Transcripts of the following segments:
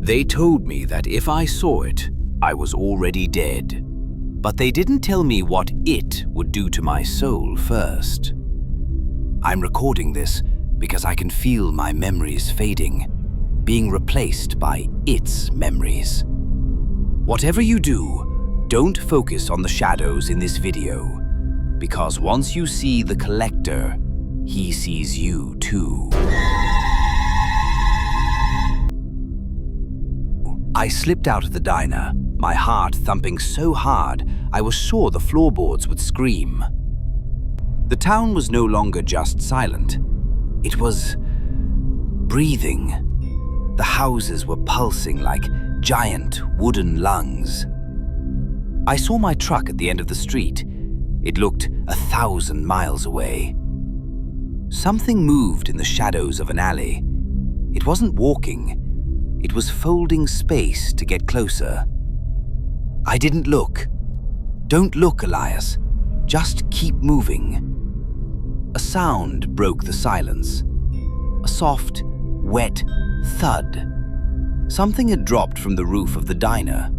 They told me that if I saw it, I was already dead. But they didn't tell me what it would do to my soul first. I'm recording this because I can feel my memories fading, being replaced by its memories. Whatever you do, don't focus on the shadows in this video, because once you see the collector, he sees you too. I slipped out of the diner, my heart thumping so hard I was sure the floorboards would scream. The town was no longer just silent. It was breathing. The houses were pulsing like giant wooden lungs. I saw my truck at the end of the street. It looked 1,000 miles away. Something moved in the shadows of an alley. It wasn't walking. It was folding space to get closer. I didn't look. Don't look, Elias. Just keep moving. A sound broke the silence. A soft, wet thud. Something had dropped from the roof of the diner.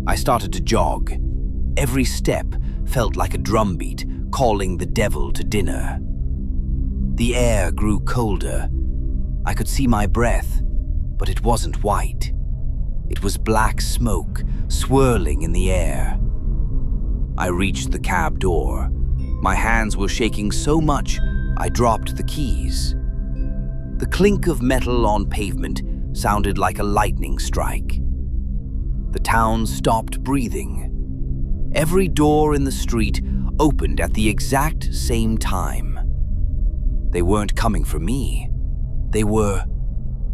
I started to jog. Every step felt like a drumbeat calling the devil to dinner. The air grew colder. I could see my breath, but it wasn't white. It was black smoke swirling in the air. I reached the cab door. My hands were shaking so much, I dropped the keys. The clink of metal on pavement sounded like a lightning strike. The town stopped breathing. Every door in the street opened at the exact same time. They weren't coming for me. They were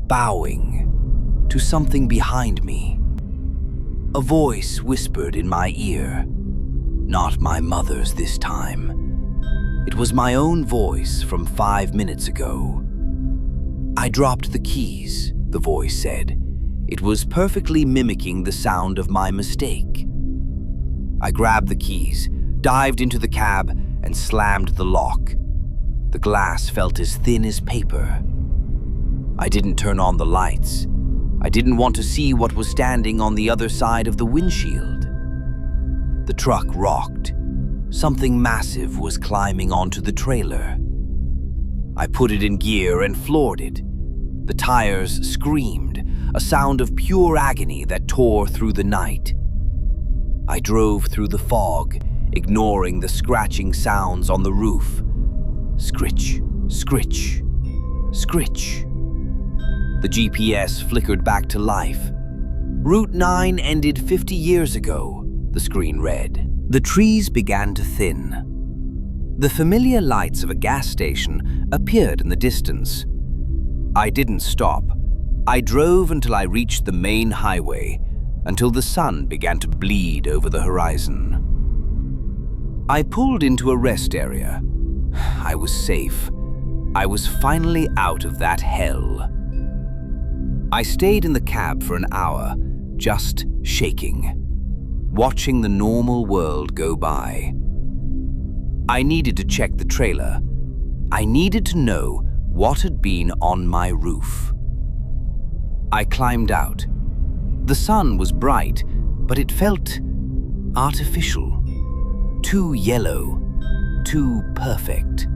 bowing to something behind me. A voice whispered in my ear. Not my mother's this time. It was my own voice from 5 minutes ago. I dropped the keys, the voice said. It was perfectly mimicking the sound of my mistake. I grabbed the keys, dived into the cab, and slammed the lock. The glass felt as thin as paper. I didn't turn on the lights. I didn't want to see what was standing on the other side of the windshield. The truck rocked. Something massive was climbing onto the trailer. I put it in gear and floored it. The tires screamed, a sound of pure agony that tore through the night. I drove through the fog, ignoring the scratching sounds on the roof. Scritch, scritch, scritch. The GPS flickered back to life. Route 9 ended 50 years ago, the screen read. The trees began to thin. The familiar lights of a gas station appeared in the distance. I didn't stop. I drove until I reached the main highway, until the sun began to bleed over the horizon. I pulled into a rest area. I was safe. I was finally out of that hell. I stayed in the cab for an hour, just shaking, watching the normal world go by. I needed to check the trailer. I needed to know what had been on my roof. I climbed out. The sun was bright, but it felt artificial, too yellow, too perfect.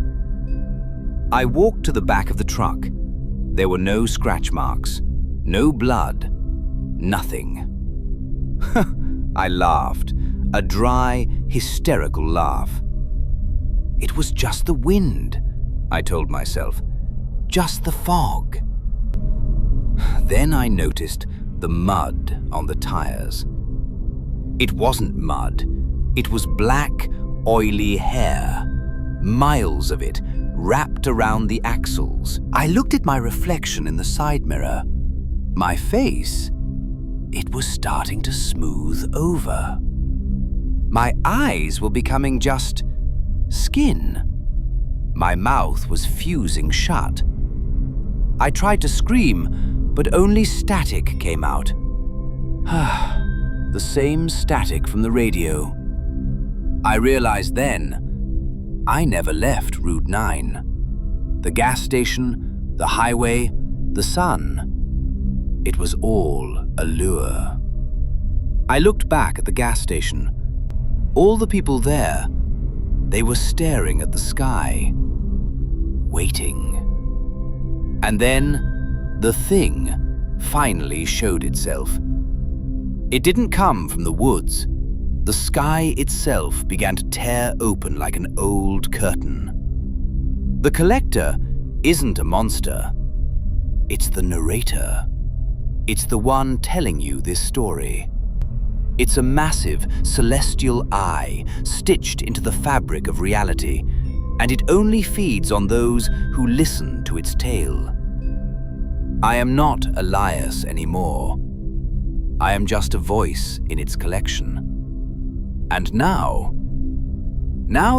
I walked to the back of the truck. There were no scratch marks, no blood, nothing. I laughed, a dry, hysterical laugh. It was just the wind, I told myself, just the fog. Then I noticed the mud on the tires. It wasn't mud, it was black, oily hair, miles of it wrapped around the axles. I looked at my reflection in the side mirror. My face, it was starting to smooth over. My eyes were becoming just skin. My mouth was fusing shut. I tried to scream, but only static came out. The same static from the radio. I realized then, I never left Route 9. The gas station, the highway, the sun. It was all a lure. I looked back at the gas station. All the people there, they were staring at the sky, waiting. And then the thing finally showed itself. It didn't come from the woods. The sky itself began to tear open like an old curtain. The collector isn't a monster. It's the narrator. It's the one telling you this story. It's a massive celestial eye stitched into the fabric of reality, and it only feeds on those who listen to its tale. I am not Elias anymore. I am just a voice in its collection. And now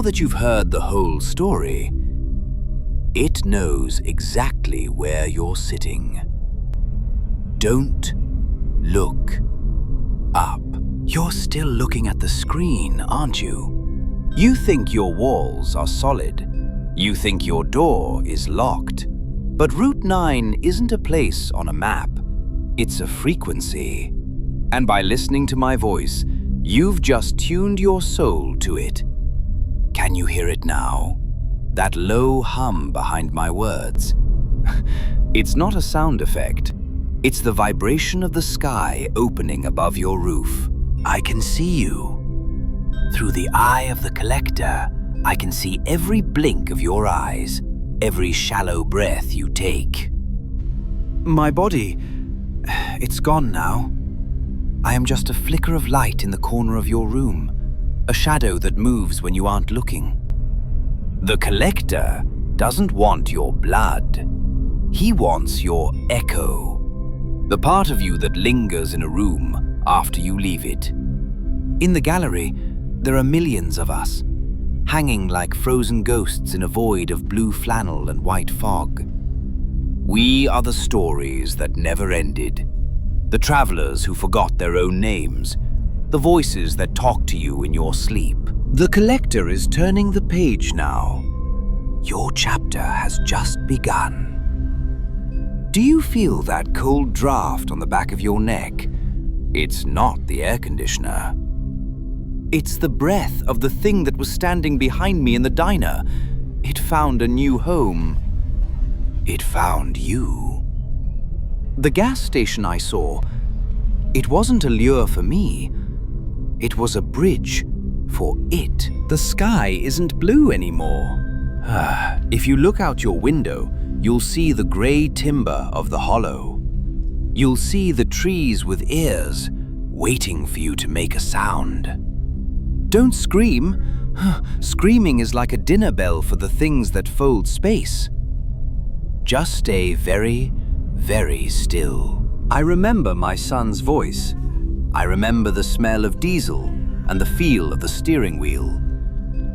that you've heard the whole story, it knows exactly where you're sitting. Don't look up. You're still looking at the screen, aren't you? You think your walls are solid. You think your door is locked. But Route 9 isn't a place on a map. It's a frequency. And by listening to my voice, you've just tuned your soul to it. Can you hear it now? That low hum behind my words. It's not a sound effect. It's the vibration of the sky opening above your roof. I can see you. Through the eye of the collector, I can see every blink of your eyes, every shallow breath you take. My body, it's gone now. I am just a flicker of light in the corner of your room, a shadow that moves when you aren't looking. The collector doesn't want your blood. He wants your echo, the part of you that lingers in a room after you leave it. In the gallery, there are millions of us, hanging like frozen ghosts in a void of blue flannel and white fog. We are the stories that never ended. The travelers who forgot their own names, the voices that talk to you in your sleep. The collector is turning the page now. Your chapter has just begun. Do you feel that cold draft on the back of your neck? It's not the air conditioner. It's the breath of the thing that was standing behind me in the diner. It found a new home. It found you. The gas station I saw, it wasn't a lure for me. It was a bridge for it. The sky isn't blue anymore. If you look out your window, you'll see the grey timber of the hollow. You'll see the trees with ears, waiting for you to make a sound. Don't scream. Screaming is like a dinner bell for the things that fold space. Just stay very, very still. I remember my son's voice. I remember the smell of diesel and the feel of the steering wheel.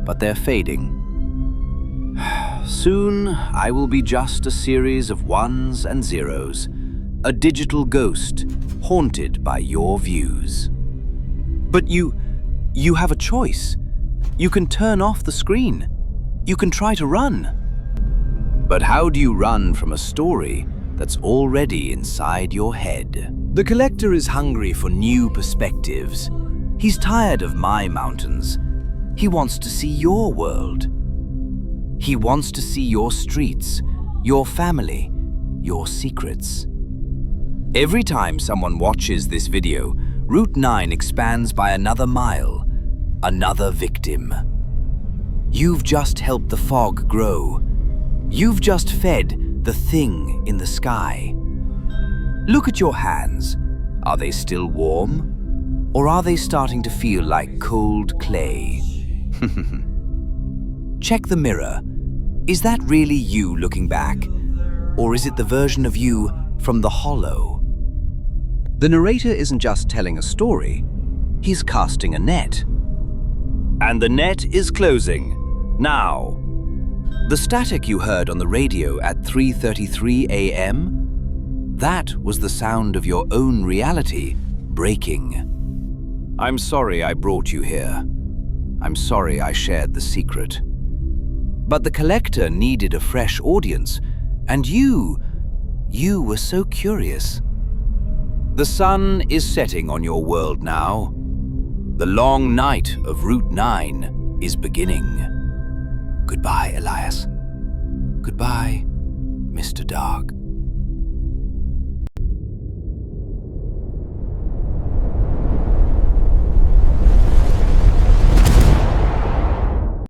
But they're fading. Soon, I will be just a series of ones and zeros, a digital ghost haunted by your views. But you have a choice. You can turn off the screen. You can try to run. But how do you run from a story that's already inside your head? The collector is hungry for new perspectives. He's tired of my mountains. He wants to see your world. He wants to see your streets, your family, your secrets. Every time someone watches this video, Route 9 expands by another mile, another victim. You've just helped the fog grow. You've just fed the thing in the sky. Look at your hands. Are they still warm? Or are they starting to feel like cold clay? Check the mirror. Is that really you looking back? Or is it the version of you from the hollow? The narrator isn't just telling a story. He's casting a net. And the net is closing. Now. The static you heard on the radio at 3:33 a.m., that was the sound of your own reality breaking. I'm sorry I brought you here. I'm sorry I shared the secret. But the collector needed a fresh audience, and you were so curious. The sun is setting on your world now. The long night of Route 9 is beginning. Goodbye, Elias. Goodbye, Mr. Dark.